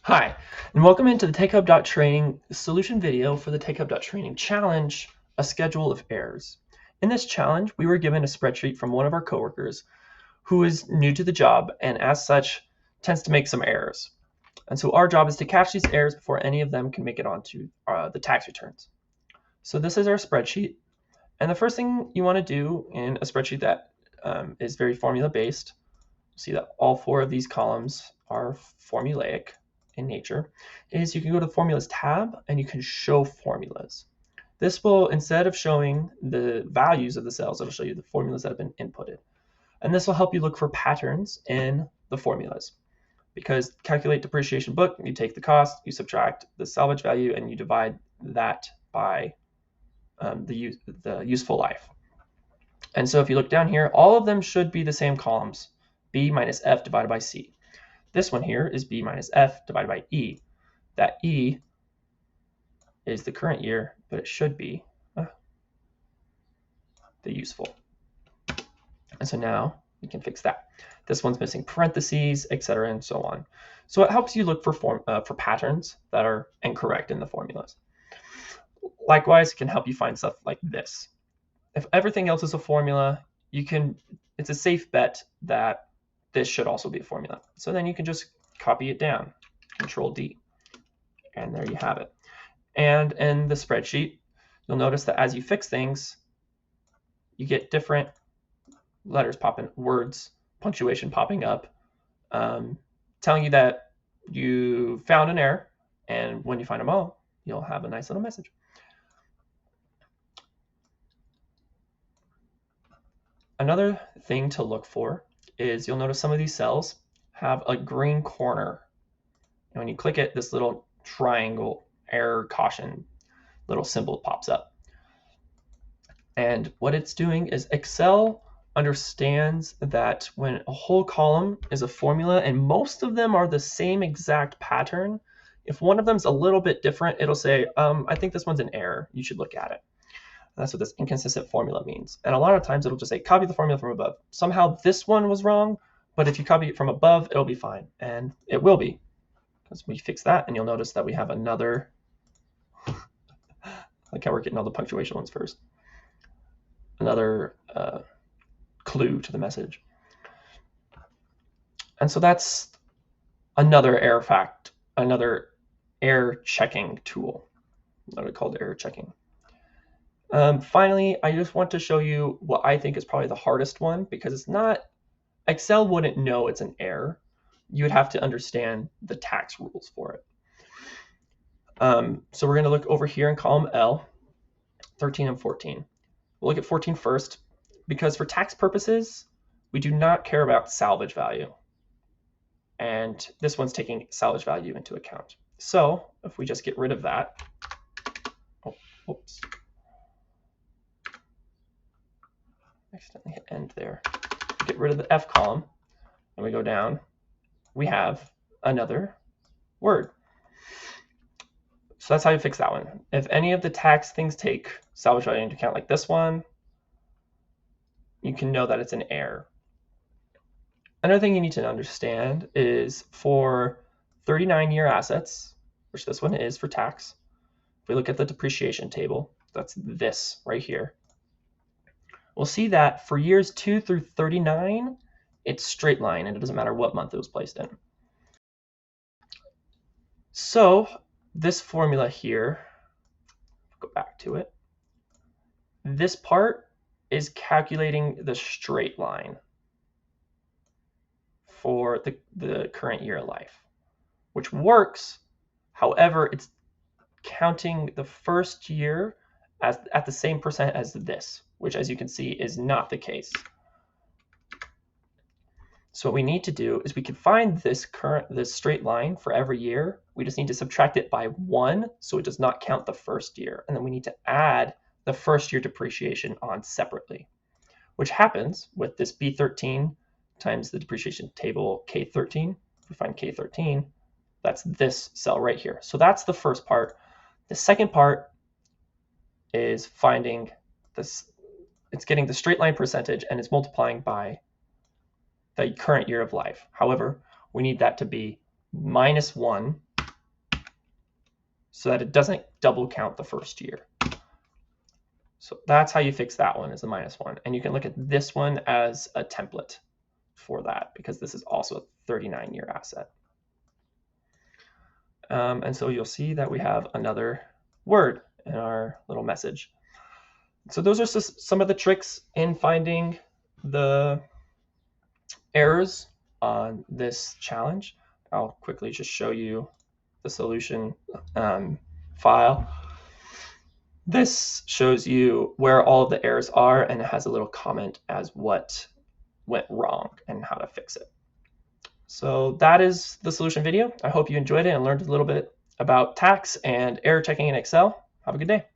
Hi, and welcome into the TechHub.training solution video for the TechHub.training challenge, a schedule of errors. In this challenge, we were given a spreadsheet from one of our coworkers who is new to the job and as such tends to make some errors. And so our job is to catch these errors before any of them can make it onto the tax returns. So this is our spreadsheet. And the first thing you want to do in a spreadsheet that is very formula based, see that all four of these columns are formulaic in nature, is you can go to the Formulas tab and you can show formulas. This will, instead of showing the values of the cells, it'll show you the formulas that have been inputted. And this will help you look for patterns in the formulas. Because calculate depreciation book, you take the cost, you subtract the salvage value, and you divide that by the useful life. And so if you look down here, all of them should be the same columns, B minus F divided by C. This one here is B minus F divided by E. That E is the current year, but it should be the useful. And so now we can fix that. This one's missing parentheses, etc., and so on. So it helps you look for patterns that are incorrect in the formulas. Likewise, it can help you find stuff like this. If everything else is a formula, it's a safe bet that this should also be a formula. So then you can just copy it down, Control D, and there you have it. And in the spreadsheet, you'll notice that as you fix things, you get different letters popping, words, punctuation popping up, telling you that you found an error, and when you find them all, you'll have a nice little message. Another thing to look for is you'll notice some of these cells have a green corner. And when you click it, this little triangle error caution little symbol pops up. And what it's doing is Excel understands that when a whole column is a formula and most of them are the same exact pattern, if one of them's a little bit different, it'll say, I think this one's an error. You should look at it. That's what this inconsistent formula means. And a lot of times it'll just say, copy the formula from above. Somehow this one was wrong, but if you copy it from above, it'll be fine. And it will be, because we fix that, and you'll notice that we have another, like how we're getting all the punctuation ones first, another clue to the message. And so that's another another error checking tool, what I called error checking. Finally, I just want to show you what I think is probably the hardest one, because it's not, Excel wouldn't know it's an error. You would have to understand the tax rules for it. So we're going to look over here in column L, 13 and 14. We'll look at 14 first, because for tax purposes, we do not care about salvage value. And this one's taking salvage value into account. So if we just get rid of that, accidentally hit end there. Get rid of the F column, and we go down, we have another word. So that's how you fix that one. If any of the tax things take salvage value into account, like this one, you can know that it's an error. Another thing you need to understand is for 39-year assets, which this one is for tax, if we look at the depreciation table, that's this right here. We'll see that for years 2 through 39, it's straight line, and it doesn't matter what month it was placed in. So this formula here, go back to it, this part is calculating the straight line for the current year of life, which works. However, it's counting the first year as at the same percent as this, which, as you can see, is not the case. So what we need to do is we can find this straight line for every year. We just need to subtract it by 1, so it does not count the first year. And then we need to add the first year depreciation on separately, which happens with this B13 times the depreciation table K13. If we find K13, that's this cell right here. So that's the first part. The second part is finding this, it's getting the straight line percentage and it's multiplying by the current year of life. However, we need that to be -1 so that it doesn't double count the first year. So that's how you fix that one, is a -1. And you can look at this one as a template for that, because this is also a 39-year asset. And so you'll see that we have another word in our little message. So those are some of the tricks in finding the errors on this challenge. I'll quickly just show you the solution file. This shows you where all of the errors are, and it has a little comment as what went wrong and how to fix it. So that is the solution video. I hope you enjoyed it and learned a little bit about tax and error checking in Excel. Have a good day.